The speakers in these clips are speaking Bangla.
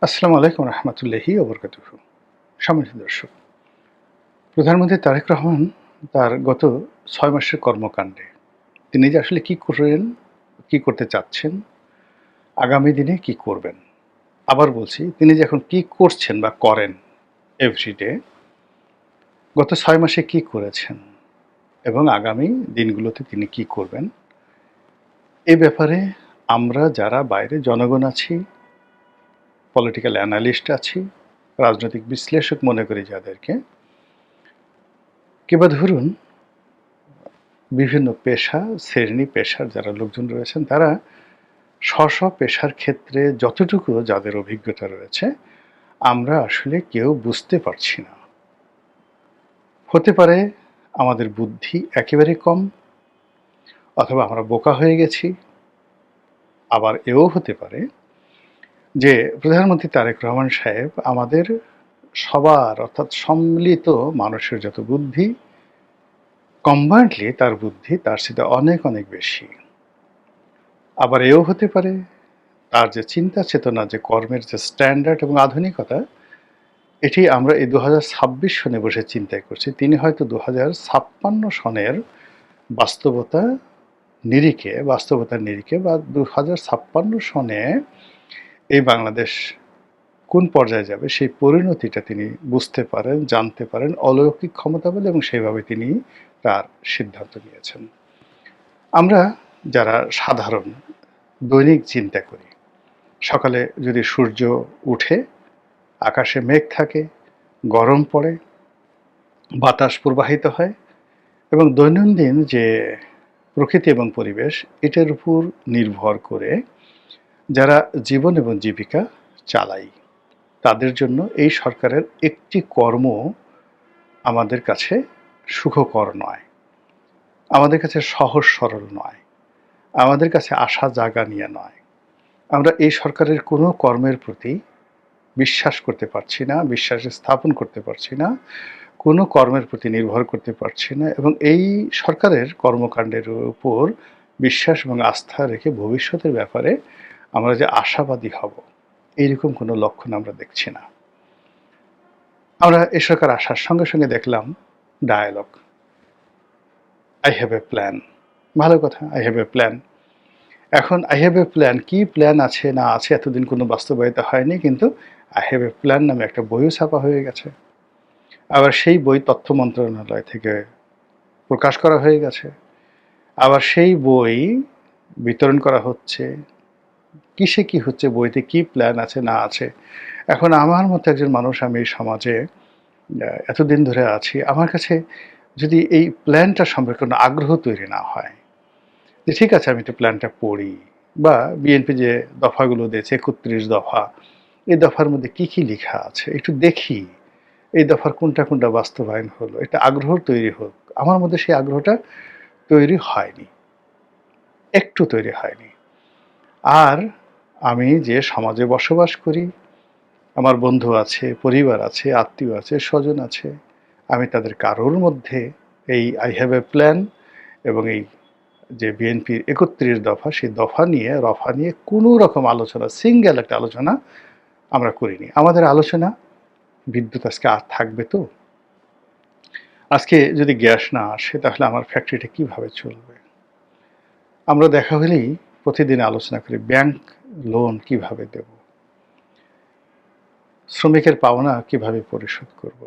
আসসালামু আলাইকুম রহমতুল্লাহি ওবরকাতুহু। সম্মানিত দর্শক, প্রধানমন্ত্রী তারেক রহমান তার গত ৬ মাসের কর্মকাণ্ডে তিনি যে আসলে কি করেন, কি করতে চাচ্ছেন, আগামী দিনে কি করবেন। আবার বলছি, তিনি যে এখন কি করছেন বা করেন এভরিডে, গত ৬ মাসে কি করেছেন এবং আগামী দিনগুলোতে তিনি কি করবেন, এ ব্যাপারে আমরা যারা বাইরে জনগণ আছি, পলিটিক্যাল অ্যানালিস্ট আছি, রাজনৈতিক বিশ্লেষক মনে করি যাদেরকে, কিংবা ধরুন বিভিন্ন পেশা, শ্রেণী পেশার যারা লোকজন রয়েছেন, তারা স্ব পেশার ক্ষেত্রে যতটুকু যাদের অভিজ্ঞতা রয়েছে, আমরা আসলে কেউ বুঝতে পারছি না। হতে পারে আমাদের বুদ্ধি একেবারে কম, অথবা আমরা বোকা হয়ে গেছি। আবার এও হতে পারে যে প্রধানমন্ত্রী তারেক রহমান সাহেব আমাদের সবার, অর্থাৎ সম্মিলিত মানুষের যত বুদ্ধি, কম্বাইন্ডলি তার বুদ্ধি তার সাথে অনেক অনেক বেশি। আবার এও হতে পারে তার যে চিন্তা চেতনা, যে কর্মের যে স্ট্যান্ডার্ড এবং আধুনিকতা, এটি আমরা এই ২০২৬ সনে বসে চিন্তাই করছি। তিনি হয়তো ২০৫৬ সনের বাস্তবতার নিরিখে বা ২০৫৬ সনে এই বাংলাদেশ কোন পর্যায়ে যাবে সেই পরিণতিটা তিনি বুঝতে পারেন, জানতে পারেন অলৌকিক ক্ষমতা বলে, এবং সেইভাবে তিনি তার সিদ্ধান্ত নিয়েছেন। আমরা যারা সাধারণ দৈনিক চিন্তা করি, সকালে যদি সূর্য উঠে, আকাশে মেঘ থাকে, গরম পড়ে, বাতাস প্রবাহিত হয়, এবং দৈনন্দিন যে প্রকৃতি এবং পরিবেশ, এটার উপর নির্ভর করে যারা জীবন এবং জীবিকা চালাই, তাদের জন্য এই সরকারের একটি কর্ম আমাদের কাছে সুখকর নয়, আমাদের কাছে সহজ সরল নয়, আমাদের কাছে আশা জাগা নিয়ে নয়। আমরা এই সরকারের কোনো কর্মের প্রতি বিশ্বাস করতে পারছি না, বিশ্বাস স্থাপন করতে পারছি না, কোনো কর্মের প্রতি নির্ভর করতে পারছি না, এবং এই সরকারের কর্মকাণ্ডের উপর বিশ্বাস এবং আস্থা রেখে ভবিষ্যতের ব্যাপারে আমরা যে আশাবাদী হব, এইরকম কোনো লক্ষণ আমরা দেখছি না। আমরা এই সরকার আসার সঙ্গে সঙ্গে দেখলাম dialogue, I have a plan. ভালো কথা, আই হ্যাভ এ প্ল্যান। এখন আই হ্যাভ এ প্ল্যান, কি প্ল্যান আছে না আছে এতদিন কোনো বাস্তবায়িত হয়নি, কিন্তু আই হ্যাভ এ প্ল্যান নামে একটা বইও ছাপা হয়ে গেছে। আবার সেই বই তথ্য মন্ত্রণালয় থেকে প্রকাশ করা হয়ে গেছে। আবার সেই বই বিতরণ করা হচ্ছে। কিসে কি হচ্ছে, বইতে কি প্ল্যান আছে না আছে। এখন আমার মতো একজন মানুষ, আমি এই সমাজে এতদিন ধরে আছি, আমার কাছে যদি এই প্ল্যানটা সম্পর্কে কোনো আগ্রহ তৈরি না হয়, যে ঠিক আছে আমি একটু প্ল্যানটা পড়ি, বা বিএনপি যে দফাগুলো দিয়েছে ৩১ দফা, এই দফার মধ্যে কি কি লেখা আছে একটু দেখি, এই দফার কোনটা কোনটা বাস্তবায়ন হলো, এটা আগ্রহ তৈরি হোক। আমার মধ্যে সেই আগ্রহটা তৈরি হয়নি, একটু তৈরি হয়নি। আর আমি যে সমাজে বসবাস করি, আমার বন্ধু আছে, পরিবার আছে, আত্মীয় আছে, স্বজন আছে, আমি তাদের কারোর মধ্যে এই আই হ্যাভ এ প্ল্যান এবং এই যে বিএনপির ৩১ দফা, সেই রফা নিয়ে কোনো রকম আলোচনা, সিঙ্গেল একটা আলোচনা আমরা করিনি। আমাদের আলোচনা, বিদ্যুৎ আজকে আর থাকবে তো? আজকে যদি গ্যাস না আসে তাহলে আমার ফ্যাক্টরিটা কিভাবে চলবে? আমরা দেখা হলেই প্রতিদিন আলোচনা করি ব্যাংক লোন কিভাবে দেব, শ্রমিকের পাওনা কিভাবে পরিশোধ করব।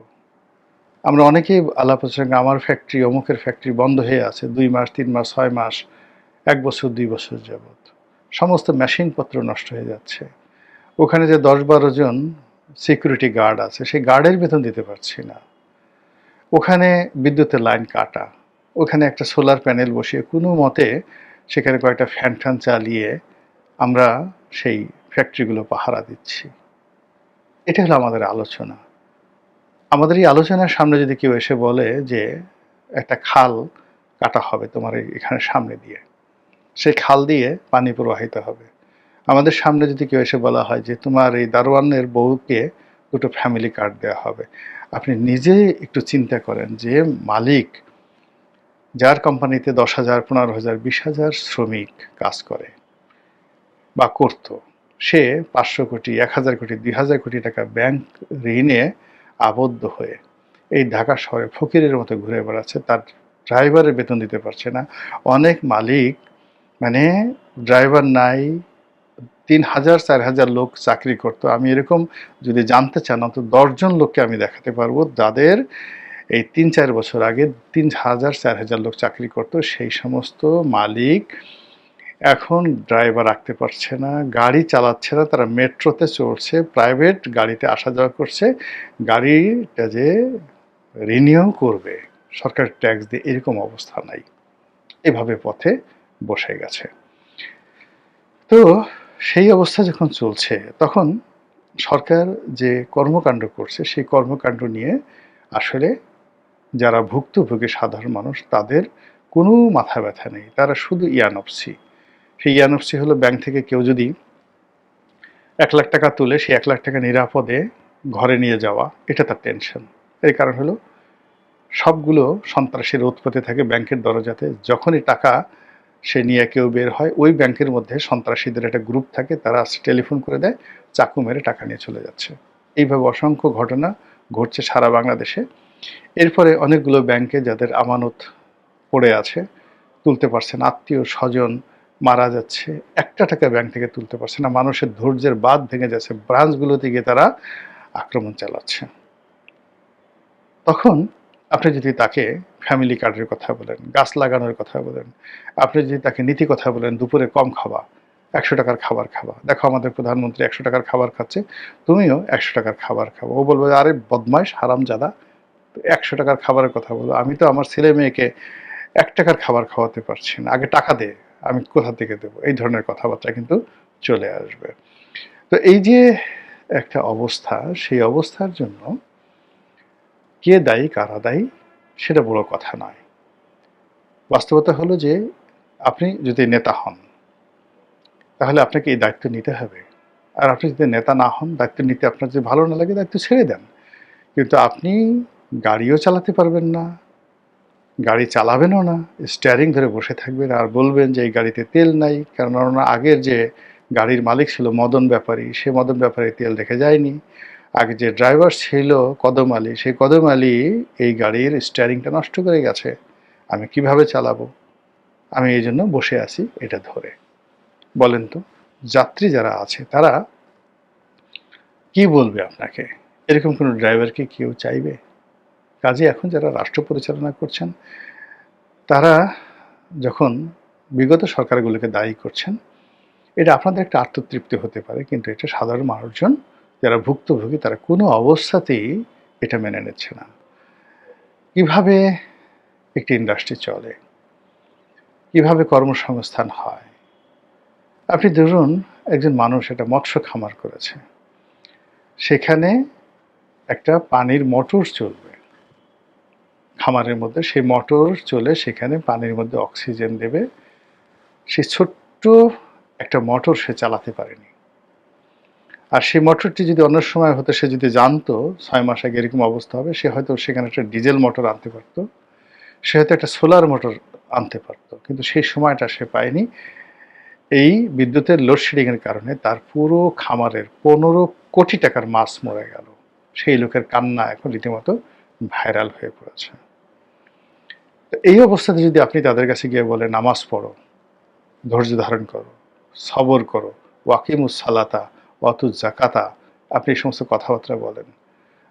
আমরা অনেকেই আলাপ আলোচনা, আমার ফ্যাক্টরি, অমুকের ফ্যাক্টরি বন্ধ হয়ে আছে ২ মাস, ৩ মাস, ৬ মাস, ১ বছর, ২ বছর যাবৎ। সমস্ত মেশিনপত্র নষ্ট হয়ে যাচ্ছে। ওখানে যে ১০-১২ জন সিকিউরিটি গার্ড আছে, সেই গার্ডের বেতন দিতে পারছি না। ওখানে বিদ্যুতের লাইন কাটা, ওখানে একটা সোলার প্যানেল বসিয়ে কোনো মতে সেখানে কয়েকটা ফ্যান ট্যান চালিয়ে আমরা সেই ফ্যাক্টরিগুলো পাহারা দিচ্ছি। এটা হলো আমাদের আলোচনা। আমাদের এই আলোচনার সামনে যদি কেউ এসে বলে যে একটা খাল কাটা হবে তোমার এখানে সামনে দিয়ে, সেই খাল দিয়ে পানি প্রবাহিত হবে। আমাদের সামনে যদি কেউ এসে বলা হয় যে তোমার এই দারোয়ানের বউকে দুটো ফ্যামিলি কার্ড দেওয়া হবে, আপনি নিজে একটু চিন্তা করেন যে মালিক, যার কোম্পানিতে ১০,০০০, ১৫,০০০, ২০,০০০ শ্রমিক কাজ করে বা করত, সে ৫০০ কোটি, ১,০০০ কোটি, ২,০০০ কোটি টাকা ব্যাংক ঋণে আবদ্ধ হয়ে এই ঢাকা শহরে ফকিরের মতো ঘুরে বেড়াচ্ছে। তার ড্রাইভারের বেতন দিতে পারছে না। অনেক মালিক মানে ড্রাইভার নাই, ৩,০০০ ৪,০০০ লোক চাকরি করত। আমি এরকম যদি জানতে চান অন্তত ১০ জন লোককে আমি দেখাতে পারবো যাদের এই ৩-৪ বছর আগে ৩,০০০ ৪,০০০ লোক চাকরি করত। সেই সমস্ত মালিক এখন ড্রাইভার রাখতে পারছে না, গাড়ি চালাচ্ছে না, তারা মেট্রোতে চড়ছে, প্রাইভেট গাড়িতে আসা যাওয়া করছে। গাড়িটা যে রিনিউ করবে সরকার ট্যাক্স দিয়ে, এরকম অবস্থা নাই। এভাবে পথে বসে গেছে। তো সেই অবস্থা যখন চলছে তখন সরকার যে কর্মকাণ্ড করছে সেই কর্মকাণ্ড নিয়ে আসলে যারা ভুক্তভোগী সাধারণ মানুষ তাদের কোনো মাথা ব্যথা নেই। তারা শুধু ইয়ানফসি। সেই ইয়ানফসি হলো ব্যাংক থেকে কেউ যদি ১ লাখ টাকা তুলে সেই ১ লাখ টাকা নিরাপদে ঘরে নিয়ে যাওয়া, এটা তার টেনশন। এর কারণ হলো সবগুলো সন্ত্রাসীর উৎপত্তি থাকে ব্যাংকের দরজাতে। যখনই টাকা সে নিয়ে কেউ বের হয়, ওই ব্যাংকের মধ্যে সন্ত্রাসীদের একটা গ্রুপ থাকে, তারা টেলিফোন করে দেয়, চাকু মেরে টাকা নিয়ে চলে যাচ্ছে। এইভাবে অসংখ্য ঘটনা ঘটছে সারা বাংলাদেশে। এরপরে অনেকগুলো ব্যাংকে যাদের আমানত পড়ে আছে, তুলতে পারছে না, আত্মীয় স্বজন মারা যাচ্ছে, একটা টাকা ব্যাংক থেকে তুলতে পারছে না, মানুষের ধৈর্যের বাঁধ ভেঙে যাচ্ছে, ব্রাঞ্চগুলোতে গিয়ে তারা আক্রমণ চালাচ্ছে। তখন আপনি যদি তাকে ফ্যামিলি কার্ডের কথা বলেন, গাছ লাগানোর কথা বলেন, আপনি যদি তাকে নীতি কথা বলেন, দুপুরে কম খাওয়া, ১০০ টাকার খাবার খাওয়া, দেখো আমাদের প্রধানমন্ত্রী ১০০ টাকার খাবার খাচ্ছে, তুমিও ১০০ টাকার খাবার খাবো। ও বলবে, আরে বদমাইশ হারামজাদা, ১০০ টাকার খাবারের কথা বলো, আমি তো আমার ছেলে মেয়েকে ১ টাকার খাবার খাওয়াতে পারছি না, আগে টাকা দে, আমি কোথা থেকে দেবো, এই ধরনের কথাবার্তা কিন্তু চলে আসবে। তো এই যে একটা অবস্থা, সেই অবস্থার জন্য কে দায়ী কারা দায়ী সেটা বড় কথা নয়। বাস্তবতা হলো যে আপনি যদি নেতা হন তাহলে আপনাকে এই দায়িত্ব নিতে হবে। আর আপনি যদি নেতা না হন, দায়িত্ব নিতে আপনার যদি ভালো না লাগে দায়িত্ব ছেড়ে দেন। কিন্তু আপনি গাড়িও চালাতে পারবেন না, গাড়ি চালাবেনও না, স্টিয়ারিং ধরে বসে থাকবেন আর বলবেন যে এই গাড়িতে তেল নাই, কারণ আগের যে গাড়ির মালিক ছিল মদন ব্যাপারী, সে মদন ব্যাপারী তেল রেখে যায়নি। আগে যে ড্রাইভার ছিল কদম আলী, সেই কদম আলী এই গাড়ির স্টিয়ারিংটা নষ্ট করে গেছে, আমি কিভাবে চালাবো, আমি এই জন্য বসে আছি এটা ধরে। বলেন তো, যাত্রী যারা আছে তারা কি বলবে আপনাকে? এরকম কোনো ড্রাইভারকে কেউ চাইবে? কাজে এখন যারা রাষ্ট্র পরিচালনা করছেন তারা যখন বিগত সরকারগুলোকে দায়ী করছেন, এটা আপনাদের একটা আত্মতৃপ্তি হতে পারে, কিন্তু এটা সাধারণ মানুষজন যারা ভুক্তভোগী তারা কোনো অবস্থাতেই এটা মেনে নিচ্ছে না। কিভাবে একটি ইন্ডাস্ট্রি চলে, কিভাবে কর্মসংস্থান হয়? আপনি ধরুন একজন মানুষ একটা মৎস্য খামার করেছে, সেখানে একটা পানির মোটর চলবে খামারের মধ্যে, সেই মোটর চলে সেখানে পানির মধ্যে অক্সিজেন দেবে। সে ছোট্ট একটা মোটর সে চালাতে পারেনি। আর সেই মোটরটি যদি অন্য সময় হতো, সে যদি জানতো ৬ মাস আগে এরকম অবস্থা হবে, সে হয়তো সেখানে একটা ডিজেল মোটর আনতে পারতো, সে হয়তো একটা সোলার মোটর আনতে পারতো, কিন্তু সেই সময়টা সে পায়নি। এই বিদ্যুতের লোডশেডিংয়ের কারণে তার পুরো খামারের ১৫ কোটি টাকার মাছ মরে গেল। সেই লোকের কান্না এখন রীতিমতো ভাইরাল হয়ে পড়েছে। এই অবস্থাতে যদি আপনি তাদের কাছে গিয়ে বলেন নামাজ পড়ো, ধৈর্য ধারণ করো, সবর করো, ওয়াকিমুস সালাতা ওয়াতুজ জাকাতা, আপনি এই সমস্ত কথাবার্তা বলেন,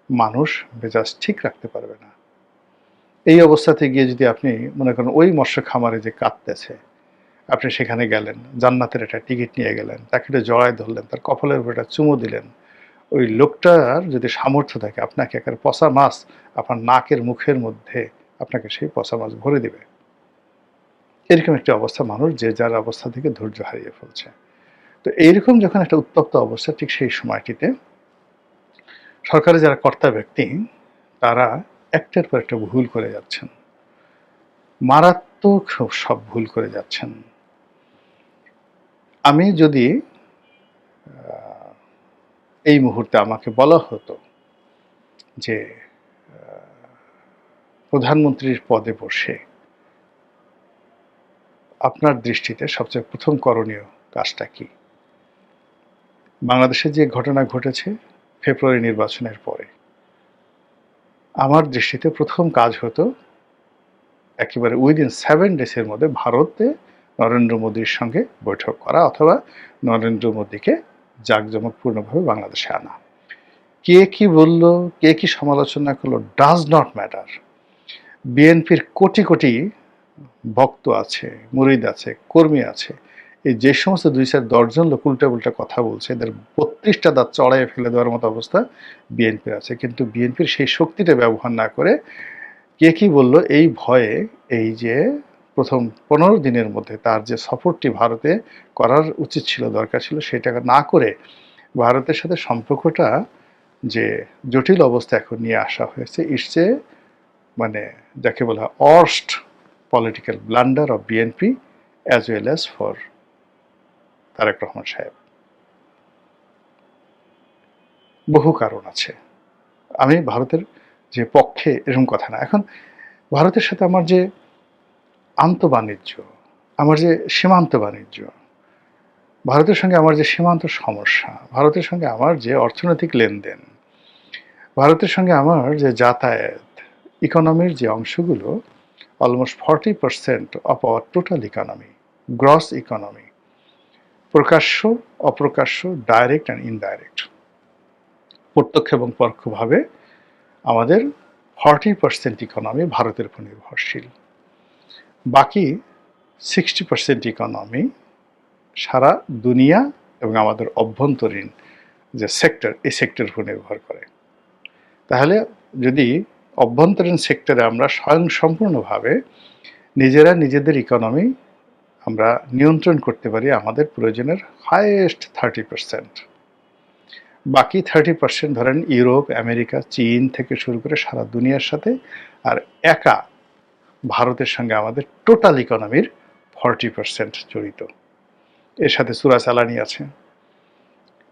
মানুষ মেজাজ ঠিক রাখতে পারবে না। এই অবস্থাতে গিয়ে যদি আপনি মনে করেন ওই মৎস্য খামারে যে কাঁদতেছে, আপনি সেখানে গেলেন, জান্নাতের একটা টিকিট নিয়ে গেলেন, তাকে একটু জড়ায় ধরলেন, তার কপালের উপর একটা চুমু দিলেন, ওই লোকটার যদি সামর্থ্য থাকে আপনাকে একটা পচা মাছ আপনার নাকের মুখের মধ্যে আপনাকে সেই পচা মাছ ভরে দেবে। এরকম একটা অবস্থা, মানুষ যে যার অবস্থা থেকে ধৈর্য হারিয়ে ফেলছে। তো এইরকম যখন একটা উত্তপ্ত অবস্থা, ঠিক সেই সময়টিতে সরকারের যারা কর্তা ব্যক্তি তারা একটার পর একটা ভুল করে যাচ্ছেন, মারাত্মক সব ভুল করে যাচ্ছেন। আমি যদি এই মুহূর্তে আমাকে বলা হতো যে প্রধানমন্ত্রীর পদে বসে আপনার দৃষ্টিতে সবচেয়ে প্রথম করণীয় কাজটা কি, বাংলাদেশে যে ঘটনা ঘটেছে ফেব্রুয়ারি নির্বাচনের পরে, আমার দৃষ্টিতে প্রথম কাজ হতো একেবারে উইদিন 7 ডেজের মধ্যে ভারতে নরেন্দ্র মোদীর সঙ্গে বৈঠক করা অথবা নরেন্দ্র মোদীকে জাঁকজমকপূর্ণভাবে বাংলাদেশে আনা। কে কি বলল, কে কি সমালোচনা করলো, ডাজ নট ম্যাটার। বিএনপির কোটি কোটি ভক্ত আছে, মুরিদ আছে, কর্মী আছে। এই যে সমস্ত 2-4-10 লোক উল্টা উল্টা কথা বলছে, এদের 32টা দাঁত চড়াইয়ে ফেলে দেওয়ার মতো অবস্থা বিএনপির আছে। কিন্তু বিএনপির সেই শক্তিটা ব্যবহার না করে কে কি বলল এই ভয়ে, এই যে প্রথম 15 দিনের মধ্যে তার যে সফরটি ভারতে করার উচিত ছিল, দরকার ছিল, সেটা না করে ভারতের সাথে সম্পর্কটা যে জটিল অবস্থা এখন নিয়ে আসা হয়েছে, ইটস এ মানে যাকে বলা হয় worst political blunder of BNP as well as for Tarek Rahman সাহেব। বহু কারণ আছে। আমি ভারতের যে পক্ষে এরকম কথা না। এখন ভারতের সাথে আমার যে আন্তঃবাণিজ্য, আমার যে সীমান্ত বাণিজ্য, ভারতের সঙ্গে আমার যে সীমান্ত সমস্যা, ভারতের সঙ্গে আমার যে অর্থনৈতিক লেনদেন, ভারতের সঙ্গে আমার যে যাতায়াত, ইকোনমির যে অংশগুলো, almost 40% of our total economy, gross economy, প্রকাশ্য, অপ্রকাশ্য, ডাইরেক্ট অ্যান্ড ইনডাইরেক্ট, প্রত্যক্ষ এবং পরোক্ষভাবে আমাদের 40% ইকোনমি ভারতের উপর নির্ভরশীল। বাকি 60% ইকোনমি সারা দুনিয়া এবং আমাদের অভ্যন্তরীণ যে সেক্টর, এই সেক্টরের উপর নির্ভর করে। তাহলে যদি অভ্যন্তরীণ সেক্টরে আমরা স্বয়ংসম্পূর্ণভাবে নিজেরা নিজেদের ইকোনমি আমরা নিয়ন্ত্রণ করতে পারি আমাদের প্রয়োজনের হাইয়েস্ট 30%, বাকি 30% ধরেন ইউরোপ, আমেরিকা, চীন থেকে শুরু করে সারা দুনিয়ার সাথে, আর একা ভারতের সঙ্গে আমাদের টোটাল ইকোনমির 40% জড়িত। এর সাথে চোরাচালানি আছে,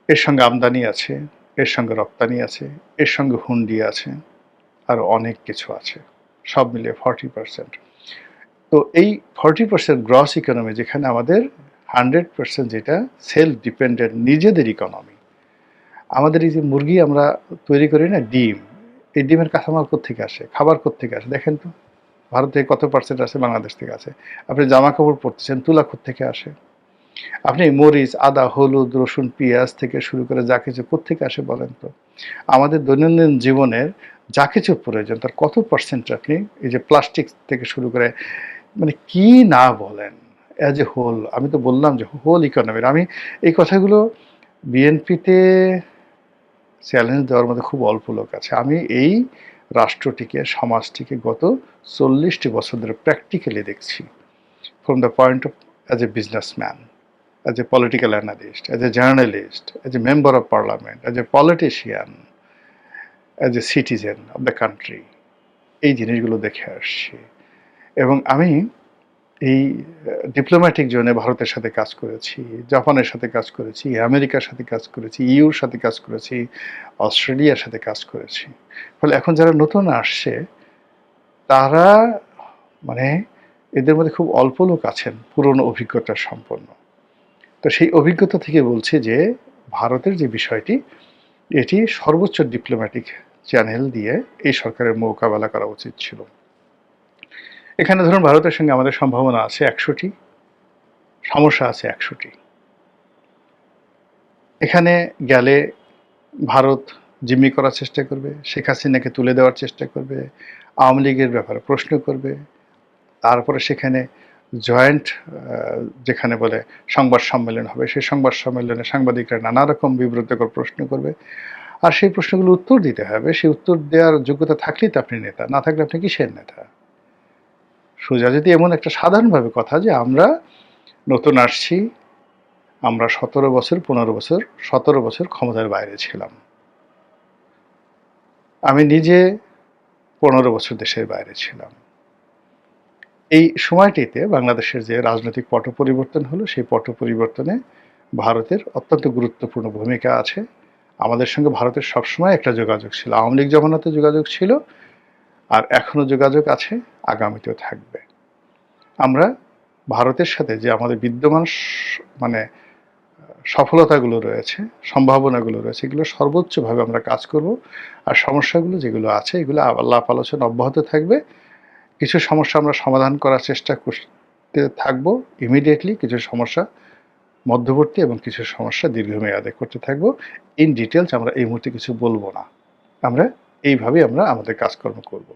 এর সঙ্গে আমদানি আছে, এর সঙ্গে রপ্তানি আছে, এর সঙ্গে হুন্ডি আছে, আর অনেক কিছু আছে, সব মিলিয়ে 40%। তো এই 40% গ্রস ইকোনমি, যেখানে আমাদের 100% যেটা সেলফ ডিপেন্ডেন্ট নিজেদের ইকোনমি, আমাদের এই যে মুরগি আমরা তৈরি করি না, ডিম, এই ডিমের কাঁচামাল কোত্থেকে আসে, খাবার কোত্থেকে আসে দেখেন তো। ভারত থেকে কত পার্সেন্ট আসে, বাংলাদেশ থেকে আসে। আপনি জামা কাপড় পরতেছেন, তুলা কোত্থেকে আসে। আপনি মরিচ, আদা, হলুদ, রসুন, পেঁয়াজ থেকে শুরু করে যা কিছু কোত্থেকে আসে বলেন তো। আমাদের দৈনন্দিন জীবনের যা কিছু প্রয়োজন তার কত পার্সেন্ট আপনি এই যে প্লাস্টিক থেকে শুরু করে মানে কি না বলেন, অ্যাজ এ হোল, আমি তো বললাম যে হোল ইকোনমির। আমি এই কথাগুলো বিএনপিতে চ্যালেঞ্জ দেওয়ার মধ্যে খুব অল্প লোক আছে। আমি এই রাষ্ট্রটিকে, সমাজটিকে গত 40টি বছর ধরে প্র্যাকটিক্যালি দেখছি, from the point of as a businessman, as a political analyst, as a journalist, as a member of parliament, as a politician, as a citizen of the country, এই জিনিসগুলো দেখে আসছি। এবং আমি এই ডিপ্লোম্যাটিক জোনে ভারতের সাথে কাজ করেছি, জাপানের সাথে কাজ করেছি, আমেরিকার সাথে কাজ করেছি, ইউর সাথে কাজ করেছি, অস্ট্রেলিয়ার সাথে কাজ করেছি। ফলে এখন যারা নতুন আসছে তারা মানে এদের মধ্যে খুব অল্প লোক আছেন পুরনো অভিজ্ঞতা সম্পন্ন। তো সেই অভিজ্ঞতা থেকে বলছি যে ভারতের যে বিষয়টি, এটি সর্বোচ্চ ডিপ্লোম্যাটিক চ্যানেল দিয়ে এই সরকারের মোকাবেলা করা উচিত ছিল। এখানে ধরুন ভারতের সঙ্গে আমাদের সম্ভাবনা আছে 100টি, সমস্যা আছে 100টি। এখানে গেলে ভারত জিম্মি করার চেষ্টা করবে, শেখ হাসিনাকে তুলে দেওয়ার চেষ্টা করবে, আওয়ামী লীগের ব্যাপারে প্রশ্ন করবে, তারপরে সেখানে জয়েন্ট যেখানে বলে সংবাদ সম্মেলন হবে, সেই সংবাদ সম্মেলনে সাংবাদিকরা নানা রকম বিব্রতকর প্রশ্ন করবে, আর সেই প্রশ্নগুলো উত্তর দিতে হবে। সেই উত্তর দেওয়ার যোগ্যতা থাকলেই তো আপনি নেতা, না থাকলে আপনি কিসের নেতা। সোজা যদি এমন একটা সাধারণভাবে কথা যে আমরা নতুন আসছি, আমরা 17 বছর 15 বছর 17 বছর ক্ষমতার বাইরে ছিলাম, আমি নিজে 15 বছর দেশের বাইরে ছিলাম। এই সময়টিতে বাংলাদেশের যে রাজনৈতিক পট পরিবর্তন হলো, সেই পট পরিবর্তনে ভারতের অত্যন্ত গুরুত্বপূর্ণ ভূমিকা আছে। আমাদের সঙ্গে ভারতের সবসময় একটা যোগাযোগ ছিল, আওয়ামী লীগ জমানাতে যোগাযোগ ছিল, আর এখনো যোগাযোগ আছে, আগামীতেও থাকবে। আমরা ভারতের সাথে যে আমাদের বিদ্যমান মানে সফলতাগুলো রয়েছে, সম্ভাবনাগুলো রয়েছে, এগুলো সর্বোচ্চভাবে আমরা কাজ করব। আর সমস্যাগুলো যেগুলো আছে এগুলো আলাপ আলোচনা অব্যাহত থাকবে। কিছু সমস্যা আমরা সমাধান করার চেষ্টা করতে থাকবো ইমিডিয়েটলি, কিছু সমস্যা মধ্যবর্তী এবং কিছু সমস্যা দীর্ঘমেয়াদে করতে থাকবো। ইন ডিটেলস আমরা এই মুহূর্তে কিছু বলবো না। আমরা এইভাবেই আমরা আমাদের কাজকর্ম করব।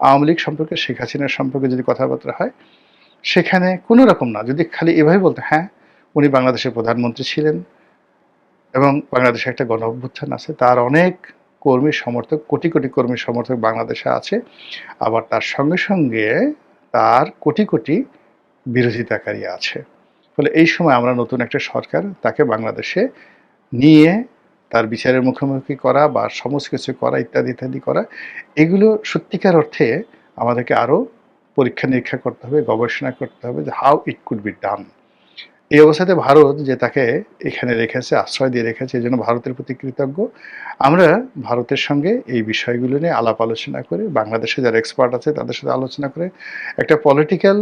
আওয়ামী লীগ সম্পর্কে, শেখ হাসিনার সম্পর্কে যদি কথাবার্তা হয়, সেখানে কোনো রকম না, যদি খালি এভাবে বলতে, হ্যাঁ উনি বাংলাদেশের প্রধানমন্ত্রী ছিলেন এবং বাংলাদেশে একটা গণ অভ্যুত্থান আছে, তার অনেক কর্মী সমর্থক, কোটি কোটি কর্মী সমর্থক বাংলাদেশে আছে, আবার তার সঙ্গে সঙ্গে তার কোটি কোটি বিরোধিতাকারী আছে। ফলে এই সময় আমরা নতুন একটা সরকার তাকে বাংলাদেশে নিয়ে তার বিচারের মুখোমুখি করা বা সমস্ত কিছু করা ইত্যাদি ইত্যাদি করা, এগুলো সত্যিকার অর্থে আমাদেরকে আরও পরীক্ষা নিরীক্ষা করতে হবে, গবেষণা করতে হবে যে how it could be done. এই অবস্থাতে ভারত যে তাকে এখানে রেখেছে, আশ্রয় দিয়ে রেখেছে, এই জন্য ভারতের প্রতি কৃতজ্ঞ। আমরা ভারতের সঙ্গে এই বিষয়গুলো নিয়ে আলাপ আলোচনা করে, বাংলাদেশে যারা এক্সপার্ট আছে তাদের সাথে আলোচনা করে একটা পলিটিক্যাল,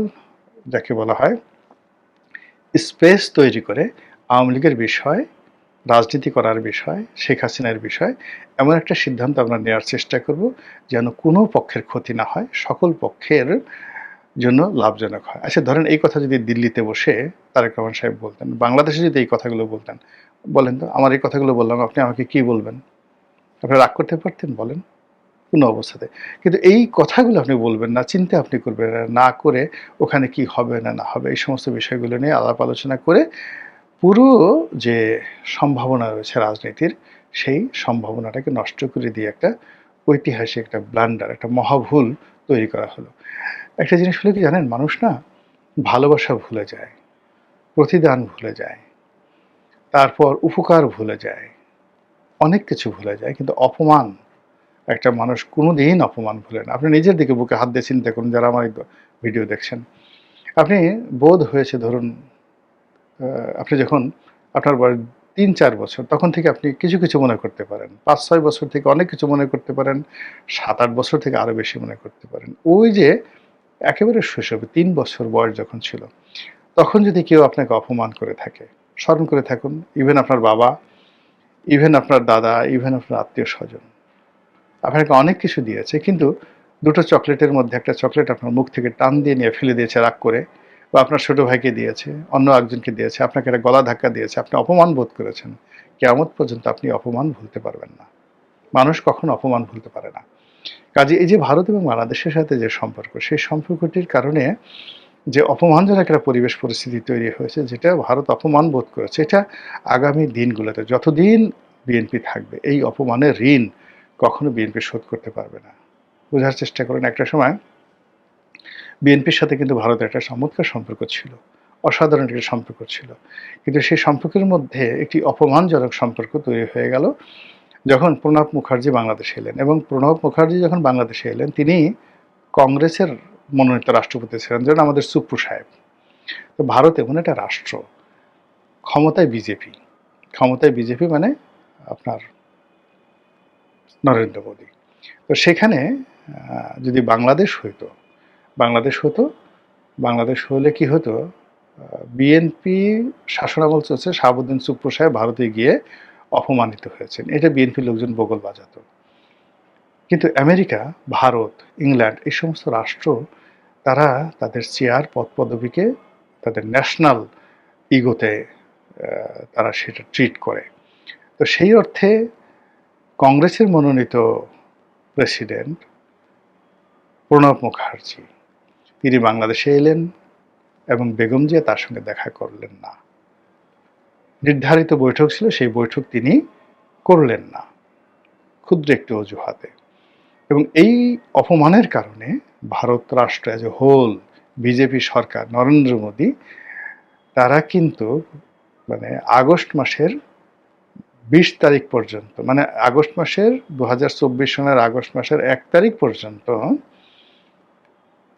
যাকে বলা হয়, স্পেস তৈরি করে আওয়ামী লীগের বিষয়, রাজনীতি করার বিষয়, শেখ হাসিনার বিষয় এমন একটা সিদ্ধান্ত আমরা নেওয়ার চেষ্টা করব যেন কোনো পক্ষের ক্ষতি না হয়, সকল পক্ষের জন্য লাভজনক হয়। আচ্ছা ধরেন এই কথা যদি দিল্লিতে বসে তারেক রহমান সাহেব বলতেন, বাংলাদেশে যদি এই কথাগুলো বলতেন, বলেন তো আমার এই কথাগুলো বললাম, আপনি আমাকে কি বলবেন? আপনি রাগ করতে পারতেন? বলেন। কোনো অবস্থাতে। কিন্তু এই কথাগুলো আপনি বলবেন না, চিন্তা আপনি করবেন না করে ওখানে কি হবে না না হবে এই সমস্ত বিষয়গুলো নিয়ে আলাপ আলোচনা করে পুরো যে সম্ভাবনা রয়েছে রাজনীতির, সেই সম্ভাবনাটাকে নষ্ট করে দিয়ে একটা ঐতিহাসিক একটা ব্লান্ডার, একটা মহাভুল তৈরি করা হলো। একটা জিনিস হলো কি জানেন, মানুষ না ভালোবাসা ভুলে যায়, প্রতিদান ভুলে যায়, তারপর উপকার ভুলে যায়, অনেক কিছু ভুলে যায়, কিন্তু অপমান, একটা মানুষ কোনোদিন অপমান ভুলে না। আপনি নিজের দিকে বুকে হাত দিয়ে চিন্তা করুন, যারা আমার এই ভিডিও দেখছেন। আপনি বোধ হয়েছে ধরুন আপনি যখন আপনার বয়স ৩-৪ বছর, তখন থেকে আপনি কিছু কিছু মনে করতে পারেন, ৫-৬ বছর থেকে অনেক কিছু মনে করতে পারেন, ৭-৮ বছর থেকে আরও বেশি মনে করতে পারেন। ওই যে একেবারে শৈশবে ৩ বছর বয়স যখন ছিল, তখন যদি কেউ আপনাকে অপমান করে থাকে, স্মরণ করে থাকুন, ইভেন আপনার বাবা, ইভেন আপনার দাদা, ইভেন আপনার আত্মীয় স্বজন আপনাকে অনেক কিছু দিয়েছে, কিন্তু দুটো চকলেটের মধ্যে একটা চকলেট আপনার মুখ থেকে টান দিয়ে নিয়ে ফেলে দিয়েছে রাগ করে, বা আপনার ছোট ভাইকে দিয়েছে, অন্য একজনকে দিয়েছে, আপনাকে একটা গলা ধাক্কা দিয়েছে, আপনি অপমান বোধ করেছেন। কিয়ামত পর্যন্ত আপনি অপমান ভুলতে পারবেন না। মানুষ কখনো অপমান ভুলতে পারে না। কাজে এই যে ভারত এবং বাংলাদেশের সাথে যে সম্পর্ক, সেই সম্পর্কটির কারণে যে অপমানজনক একটা পরিবেশ পরিস্থিতি তৈরি হয়েছে, যেটা ভারত অপমান বোধ করেছে, এটা আগামী দিনগুলোতে যতদিন বিএনপি থাকবে, এই অপমানের ঋণ কখনো বিএনপি শোধ করতে পারবে না। বোঝার চেষ্টা করেন, একটা সময় বিএনপির সাথে কিন্তু ভারতের একটা চমৎকার সম্পর্ক ছিল, অসাধারণ একটা সম্পর্ক ছিল, কিন্তু সেই সম্পর্কের মধ্যে একটি অপমানজনক সম্পর্ক তৈরি হয়ে গেল যখন প্রণব মুখার্জি বাংলাদেশে এলেন। এবং প্রণব মুখার্জি যখন বাংলাদেশে এলেন, তিনি কংগ্রেসের মনোনীত রাষ্ট্রপতি ছিলেন, যেমন আমাদের সুপ্পু সাহেব। তো ভারত এমন একটা রাষ্ট্র, ক্ষমতায় বিজেপি, ক্ষমতায় বিজেপি মানে আপনার নরেন্দ্র মোদী। তো সেখানে যদি বাংলাদেশ হতো, বাংলাদেশ হলে কি হতো, বিএনপি শাসনামল চলছে, শাহাবুদ্দিন সুপ্পু সাহেব ভারতে গিয়ে অপমানিত হয়েছেন, এটা বিএনপির লোকজন বগল বাজাতো। কিন্তু আমেরিকা, ভারত, ইংল্যান্ড এই সমস্ত রাষ্ট্র, তারা তাদের চেয়ার পদ পদবীকে তাদের ন্যাশনাল ইগোতে তারা সেটা ট্রিট করে। তো সেই অর্থে কংগ্রেসের মনোনীত প্রেসিডেন্ট প্রণব মুখার্জি, তিনি বাংলাদেশে এলেন এবং বেগম জিয়া তার সঙ্গে দেখা করলেন না। নির্ধারিত বৈঠক ছিল, সেই বৈঠক তিনি করলেন না ক্ষুদ্র একটি অজুহাতে। এবং এই অপমানের কারণে ভারত রাষ্ট্র অ্যাজ এ হোল, বিজেপি সরকার, নরেন্দ্র মোদী, তারা কিন্তু মানে আগস্ট মাসের ২০ তারিখ পর্যন্ত, মানে আগস্ট মাসের ২০২৪ সনের আগস্ট মাসের ১ তারিখ পর্যন্ত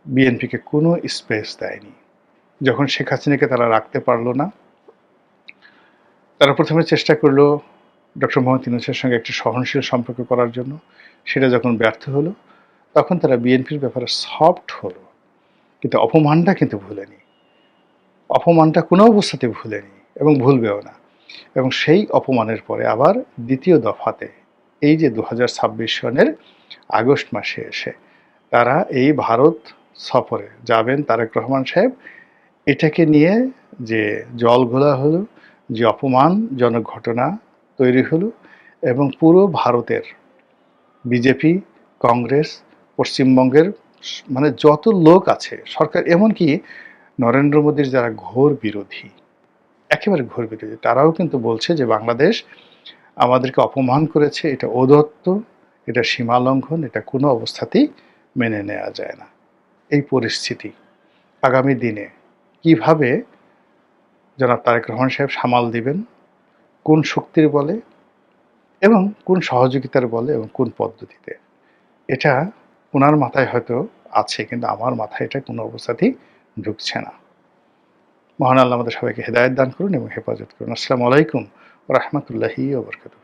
বিএনপিকে কোনো স্পেস দেয়নি। যখন শেখ হাসিনাকে তারা রাখতে পারলো না, তারা প্রথমে চেষ্টা করলো ডক্টর মোহাম্মদ ইউনূসের সঙ্গে একটি সহনশীল সম্পর্ক করার জন্য। সেটা যখন ব্যর্থ হলো, তখন তারা বিএনপির ব্যাপারে সফট হলো, কিন্তু অপমানটা কিন্তু ভুলেনি, অপমানটা কোনো অবস্থাতে ভুলেনি এবং ভুলবেও না। এবং সেই অপমানের পরে আবার দ্বিতীয় দফাতে এই যে ২০২৬ সনের আগস্ট মাসে এসে তারা এই ভারত সফরে যাবেন তারেক রহমান সাহেব। এটাকে নিয়ে যে জলঘোলা হলো, যে অপমানজনক ঘটনা তৈরি হলো এবং পুরো ভারতের বিজেপি, কংগ্রেস, পশ্চিমবঙ্গের মানে যত লোক আছে সরকার, এমনকি নরেন্দ্র মোদীর যারা ঘোর বিরোধী, একেবারে ঘোর বিরোধী, তারাও কিন্তু বলছে যে বাংলাদেশ আমাদেরকে অপমান করেছে, এটা ঔদ্ধত্য, এটা সীমালঙ্ঘন, এটা কোনো অবস্থাতেই মেনে নেওয়া যায় না। এই পরিস্থিতি আগামী দিনে কিভাবে জনাব তারেক রহমান সাহেব সামাল দিবেন, কোন শক্তির বলে এবং কোন সহযোগিতার বলে এবং কোন পদ্ধতিতে, এটা ওনার মাথায় হয়তো আছে, কিন্তু আমার মাথায় এটা কোনো অবস্থাতেই ঢুকছে না। মহান আল্লাহ আমাদের সবাইকে হেদায়েত দান করুন এবং হেফাজত করুন। আসসালামু আলাইকুম ওয়া রাহমাতুল্লাহি ওয়া বারাকাতুহু।